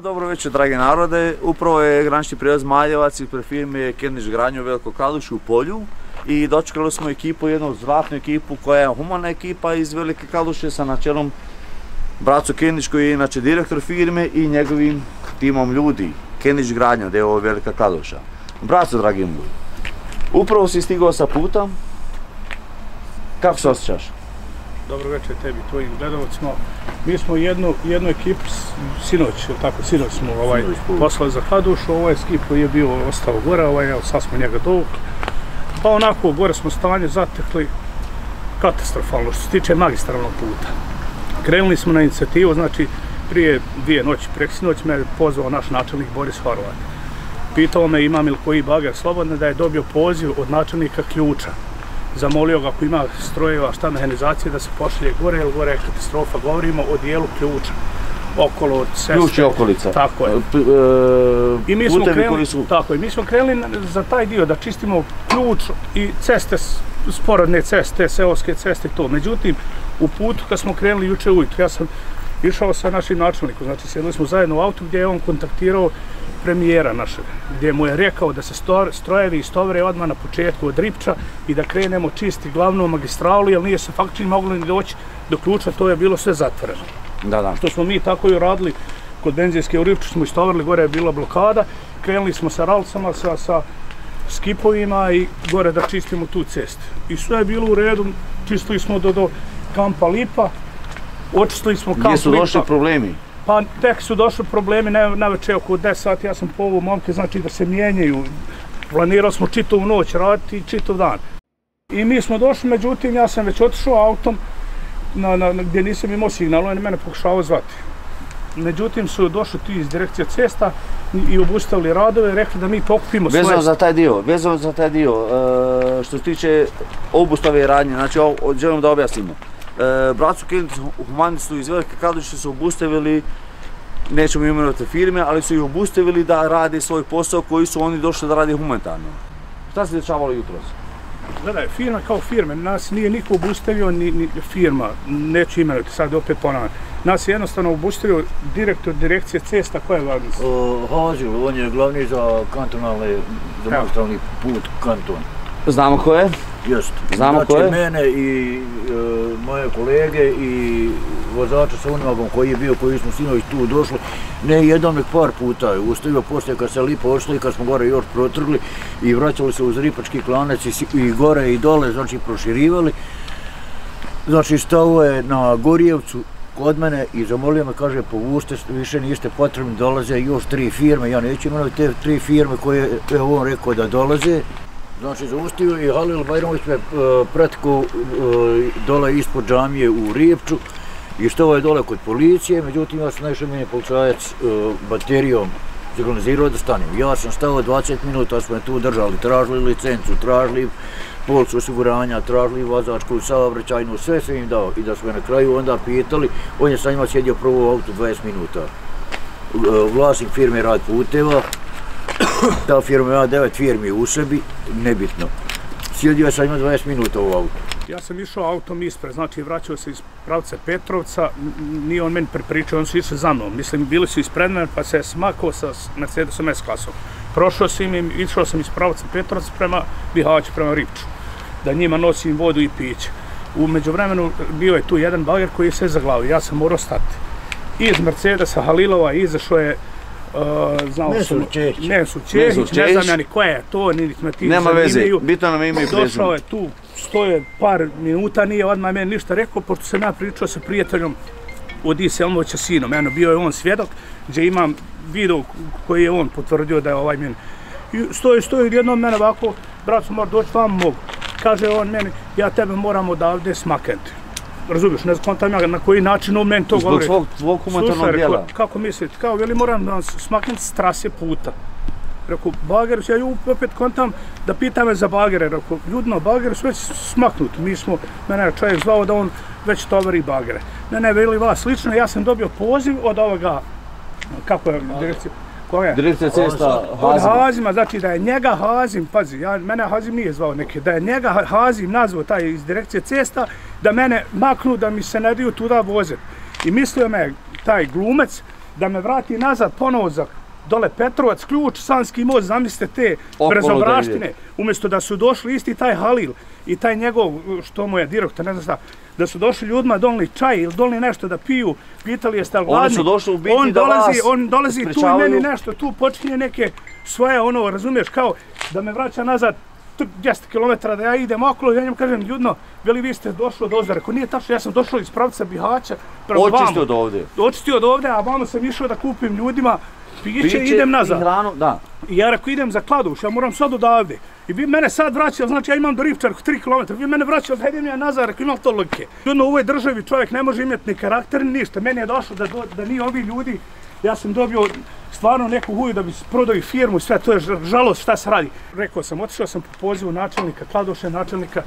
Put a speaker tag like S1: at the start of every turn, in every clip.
S1: Dobro večer, dragi narode. Upravo je granični prijelaz Maljevac ispred firme Kendić gradnja u Velikoj Kladuši u Polju i dočekali smo ekipu, jednu zlatnu ekipu koja je humana ekipa iz Velike Kladuše sa načelom Braco Kendić koji je inače direktor firme i njegovim timom ljudi. Kendić gradnja, gdje je ovo Velika Kladuša. Braco, dragi moj, upravo si stigao sa puta. Kako se osjećaš?
S2: Dobro večer tebi, tvojim gledalcima. Mi smo jednu ekipu sinoć smo poslali za Kladušu, ovaj skip koji je bio ostao gore, sad smo njega dovukli. Pa onako, gore smo stanje zatekli katastrofalno što se tiče magistralnog puta. Krenuli smo na inicijativu, znači prije 2 noći, preksinoć me je pozvao naš načelnik Boris Horvat. Pitao me imam li koji bager slobodne, da je dobio poziv od načelnika Ključa. Zamolio ga ako ima strojeva, šta mehanizacije, da se pošalje gore, jer gore je katastrofa. Govorimo o dijelu Ključa, okolo ceste.
S1: Ključ i okolica.
S2: Tako je. I mi smo krenuli za taj dio da čistimo Ključ i ceste, sporedne ceste, seoske ceste i to. Međutim, u putu kad smo krenuli juče ujutro, ja sam išao sa našim načelnikom, znači sjedili smo zajedno u autu gdje je on kontaktirao premijera našeg, gdje mu je rekao da se strojevi istovre odmah na početku od Ripča i da krenemo čisti glavnu magistralu, jer nije se faktički moglo ni doći do Ključa, to je bilo sve zatvoreno. Što smo mi tako i uradili kod benzinske u Ripču, smo istovrili, gore je bila blokada, krenuli smo sa ralcama, sa skipovima i gore da čistimo tu cestu. I sve je bilo u redu, čistili smo do kampa Lipa, očistili smo kamp Lipa.
S1: Gdje su došli problemi?
S2: Pa tek su došli problemi, navečer oko 10 sati, ja sam poveo momke, znači da se mijenjaju. Planirali smo čitavu noć raditi i čitav dan. I mi smo došli, međutim, ja sam već otišao autom gdje nisam imao signal, on je mene pokušavao zvati. Međutim, su došli ti iz direkcije cesta i obustavili radove i rekli da mi pokupimo svoje...
S1: Vezano za taj dio, što se tiče obustave radnje, znači želim da objasnimo. Braco Kendić humanistu iz Velike Kladuše su obustavili, nećemo imenovati firme, ali su ih obustavili da rade svoj posao koji su oni došli da rade humanitarno. Šta se dešavalo jutros?
S2: Gledaj, firma kao firme, nas nije niko obustavio, ni firma, neću imenovati, sad opet ponavljam. Nas je jednostavno obustavio direktor direkcije cesta, koja je glavni?
S3: Hazil, on je glavni za kantonalni, za magistralni put kanton.
S1: Znamo ko je?
S3: Jest. Znači mene i moje kolege i vozača sa Unimagom koji smo sinoć tu došli, ne jedan nek par puta je ustavio poslije kad se Lipa ošli, kad smo gore još protrgli i vraćali se uz Ripački klanac i gore i dole, znači proširivali. Znači stao je na Gorjevcu kod mene i zamolio me, kaže, povušte, više niste potrebni, dolaze još 3 firme, ja neću imenovati te 3 firme koje je on rekao da dolaze. Znači, zaustavio i Halil Bajramović me pretekao dole ispod džamije u Ripču i što je dole kod policije, međutim ja sam našao meni policajac baterijom signalizirao da stanem. Ja sam stao 20 minuta, smo je tu držali, tražili licencu, tražili policu osiguranja, tražili vozačku saobraćajnu, sve sam im dao i da smo je na kraju onda pitali, on je sa njima sjedio prvo u autu 20 minuta. Vlasnik firme Rad puteva, ta firma ima 9 firmi u sebi, nebitno. Sjedio je sa njima 20 minuta u autu.
S2: Ja sam išao autom ispred, znači vraćao se iz pravca Petrovca, nije on meni prepričao, on su išli za mnom. Mislim, bili su ispred mene pa se je smakao sa Mercedesom S-klasom. Prošao sam im, išao sam iz pravca Petrovca prema Bihaću, prema Ripču, da njima nosim vodu i piće. U međuvremenu bio je tu jedan bager koji je sve zaglavio, ja sam morao stati. Iz Mercedesa Halilova izašao je
S3: Mesur
S2: Čehić, ne znam ja ni koja je to, ni me ti
S1: nema veze, bitno nam ime i prezime.
S2: Došao je tu, stoje par minuta, nije odmah meni ništa rekao, pošto sam ja pričao sa prijateljom od Iselmovića sinom, bio je on svjedok, gdje imam video koji je on potvrdio da je ovaj meni. Stoji jednom mene ovako, brat su mora doći vam mogu. Kaže on meni, ja tebe moram odavde smaknuti. Razumiješ, ne znam ja na koji način on meni to govori.
S1: Zbog tvog humanitarnog djela.
S2: Kako mislite, kao veli moram da smaknuti s trase puta. Rekao, bageri, ja opet kontam da pita me za bagere. Rekao, ljudno, bageri su već smaknuti. Mene je čovjek zvao da on već tovari bagere. Ne, veli vas slično, ja sam dobio poziv od ovoga kako je direkcija? Koja?
S1: Direkcija cesta Hazima.
S2: Hazima, znači da je njega Hazim, pazi, mene Hazim nije zvao neki, da je njega Hazim nazvao taj iz direkcije cesta, da mene maknu, da mi se ne daju tuda voziti. I mislio me taj glumac da me vrati nazad ponovo za dole Petrovac, Ključ, Sanski most, zamislite te brzobraštine, umjesto da su došli isti taj Halil i taj njegov, što mu je direktor, ne znam šta, da su došli ljudima donili čaj ili donili nešto da piju, pitali jeste li gladni.
S1: Oni su došli u biti da vas
S2: on dolazi tu i meni nešto, tu počinje neke svoje, ono, razumiješ, kao da me vraća nazad 10 km da ja idem okolo i ja njemu kažem, ljudno, veli vi ste došli od ozda, rekao nije tačno, ja sam došao iz pravca Bihaća prema vama.
S1: Očistio od ovdje.
S2: Očistio od ovdje, a vama sam išao da kupim ljudima piće i idem nazad.
S1: I hranu, da.
S2: I ja rekao idem za Kladuš, ja moram sad odavde. I vi mene sad vraćali, znači ja imam do Rivčarku 3 km, vi mene vraćali, da idem ja nazad, rekao imam to logike. Jedno u ovoj državi čovjek ne može imati ni karakter ni ništa, meni je došlo da nije ovi ljudi, ja sam dobio stvarno neku huju da bi prodao i firmu i sve, to je žalost šta se radi. Rekao sam, otišao sam po pozivu načelnika Kladuša, načelnika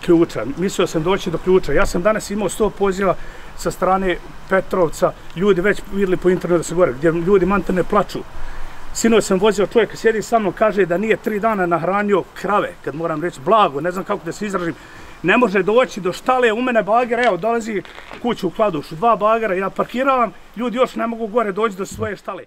S2: Ključa, mislio sam doći do Ključa. Ja sam danas imao 100 poziva sa strane Petrovca, ljudi već vidjeli po internetu da se gore, gdje ljudi manterne plaču. Sinoć sam vozio čovjeka, sjedi sa mnom, kaže da nije 3 dana nahranio krave, kad moram reći blago, ne znam kako da se izražim. Ne može doći do štale, u mene bager, evo, dolazi kuću u Kladušu, 2 bagera, ja parkiravam, ljudi još ne mogu gore doći do svoje štale.